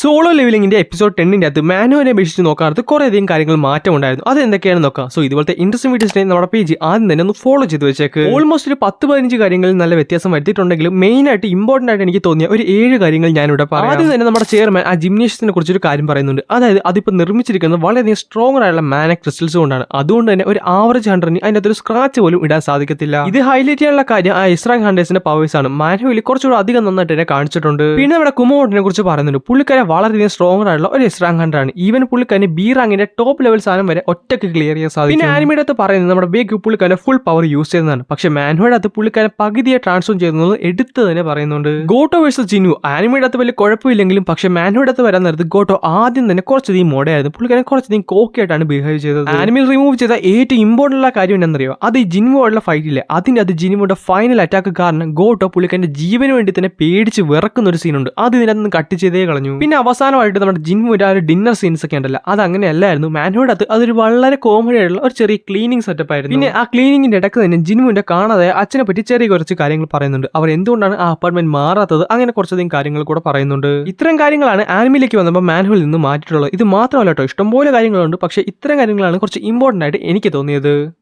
Solo ലെവലിംഗിന്റെ episode 10ന്റെ അകത്ത് മാനുവിനെ അപേക്ഷിച്ച് നോക്കാത്ത കുറേയധികം കാര്യങ്ങൾ മാറ്റം ഉണ്ടായിരുന്നു. അത് എന്തൊക്കെയാണെന്ന് നോക്കാം. സോ ഇതുപോലത്തെ ഇൻട്രസ്റ്റിംഗ് വീഡിയോസിനെ നമ്മുടെ പേജ് ആദ്യം തന്നെ ഒന്ന് ഫോളോ ചെയ്ത് വെച്ചേക്ക്. ഓൾമോസ്റ്റ് ഒരു 10-15 കാര്യങ്ങളിൽ നല്ല വ്യത്യാസം വരുത്തിയിട്ടുണ്ടെങ്കിലും മെയിൻ ആയിട്ട് ഇമ്പോർട്ടന്റ് ആയിട്ട് എനിക്ക് തോന്നിയ ഒരു 7 കാര്യങ്ങൾ ഞാനിവിടെ പറയാം. ആദ്യം തന്നെ നമ്മുടെ ചെയർമാൻ ആ ജിംനേഷ്യസിനെ കുറിച്ചൊരു കാര്യം പറയുന്നുണ്ട്. അതായത് അതിപ്പോൾ നിർമ്മിച്ചിരിക്കുന്നത് വളരെയധികം സ്ട്രോങ് ആയിട്ടുള്ള മാന ക്രിസ്റ്റൽസ് കൊണ്ടാണ്. അതുകൊണ്ട് തന്നെ ഒരു ആവറേജ് ഹണ്ടറിന് അതിനകത്ത് ഒരു സ്ക്രാച്ച് പോലും ഇടാൻ സാധിക്കത്തില്ല. ഇത് ഹൈലൈറ്റ് ചെയ്യാനുള്ള കാര്യം ആ ഇസ്രാങ് ഹണ്ടേഴ്സിന്റെ പവേഴ്സ് ആണ്. മാനുവലി കുറച്ചുകൂടി അധികം നന്നായിട്ട് തന്നെ കാണിച്ചിട്ടുണ്ട്. പിന്നെ നമ്മുടെ കുമോട്ടിനെ കുറിച്ച് പറയുന്നുണ്ട്. പുള്ളിക്കാരെ വളരെയധികം സ്ട്രോങ് ആയിട്ടുള്ള ഒരു ഇസ്രാങ് ഹണ്ടർ ആണ്. ഈവൻ പുള്ളിക്കാരന് ബി റാങ്കിന്റെ ടോപ്പ് ലെവൽ സാധനം വരെ ഒറ്റയ്ക്ക് ക്ലിയർ ചെയ്യാൻ സാധിക്കും. പിന്നെ ആനിമയുടെ അകത്ത് പറയുന്നത് നമ്മുടെ ബേക്ക് പുള്ളിക്കാരൻ ഫുൾ പവർ യൂസ് ചെയ്യുന്നതാണ്. പക്ഷേ മാനുവയുടെ അകത്ത് പുള്ളിക്കാരൻ പകുതിയെ ട്രാൻസ്ഫോം ചെയ്യുന്നത് എടുത്ത് തന്നെ പറയുന്നുണ്ട്. ഗോട്ടോ വേഴ്സസ് ജിനു ആനിമയുടെ അകത്ത് വലിയ കുഴപ്പമില്ലെങ്കിലും പക്ഷേ മാനുവയുടെ അകത്ത് വരാൻ നേരത്ത് ഗോട്ടോ ആദ്യം തന്നെ കുറച്ചധികം മോഡയായിരുന്നു. പുള്ളിക്കാരൻ കുറച്ചധികം കോക്കിയായിട്ടാണ് ബിഹേവ് ചെയ്തത്. ആനിമയിൽ റിമൂവ് ചെയ്ത ഏറ്റവും ഇമ്പോർട്ടന്റ് ഉള്ള കാര്യം എന്താണെന്നറിയോ? അത് ഈ ജിനുവുള്ള ഫൈറ്റില്ലേ, അതിന്റെ അത് ജിനുവിന്റെ ഫൈനൽ അറ്റാക്ക് കാരണം ഗോട്ടോ പുള്ളിക്കാരന്റെ ജീവന് വേണ്ടി തന്നെ പേടിച്ച് വിറക്കുന്ന ഒരു സീനുണ്ട്. അത് ഇതിനകത്ത് കട്ട് ചെയ്തേ കളഞ്ഞു. പിന്നെ അവസാനമായിട്ട് നമ്മുടെ ജിൻമുവിന്റെ ആ ഒരു ഡിന്നർ സീൻസ് ഒക്കെ ഉണ്ടല്ലോ, അത് അങ്ങനെയല്ലായിരുന്നു. മാനുവയുടെ അത് അതൊരു വളരെ കോമഡി ആയിട്ടുള്ള ഒരു ചെറിയ ക്ലീനിങ് സെറ്റപ്പ് ആയിരുന്നു. പിന്നെ ആ ക്ലീനിങ്ങിന്റെ ഇടയ്ക്ക് തന്നെ ജിൻമുവിന്റെ കാണാതെ അച്ഛനെ പറ്റി ചെറിയ കുറച്ച് കാര്യങ്ങൾ പറയുന്നുണ്ട്. അവർ എന്തുകൊണ്ടാണ് ആ അപ്പാർട്ട്മെന്റ് മാറാത്തത്, അങ്ങനെ കുറച്ചധികം കാര്യങ്ങൾ കൂടെ പറയുന്നുണ്ട്. ഇത്തരം കാര്യങ്ങളാണ് ആനിമയിലേക്ക് വന്നപ്പോൾ മാനുവൽ നിന്ന് മാറ്റിയിട്ടുള്ളത്. ഇത് മാത്രമല്ല കേട്ടോ, ഇഷ്ടംപോലെ കാര്യങ്ങളുണ്ട്. പക്ഷേ ഇത്തരം കാര്യങ്ങളാണ് കുറച്ച് ഇമ്പോർട്ടന്റ് ആയിട്ട് എനിക്ക് തോന്നിയത്.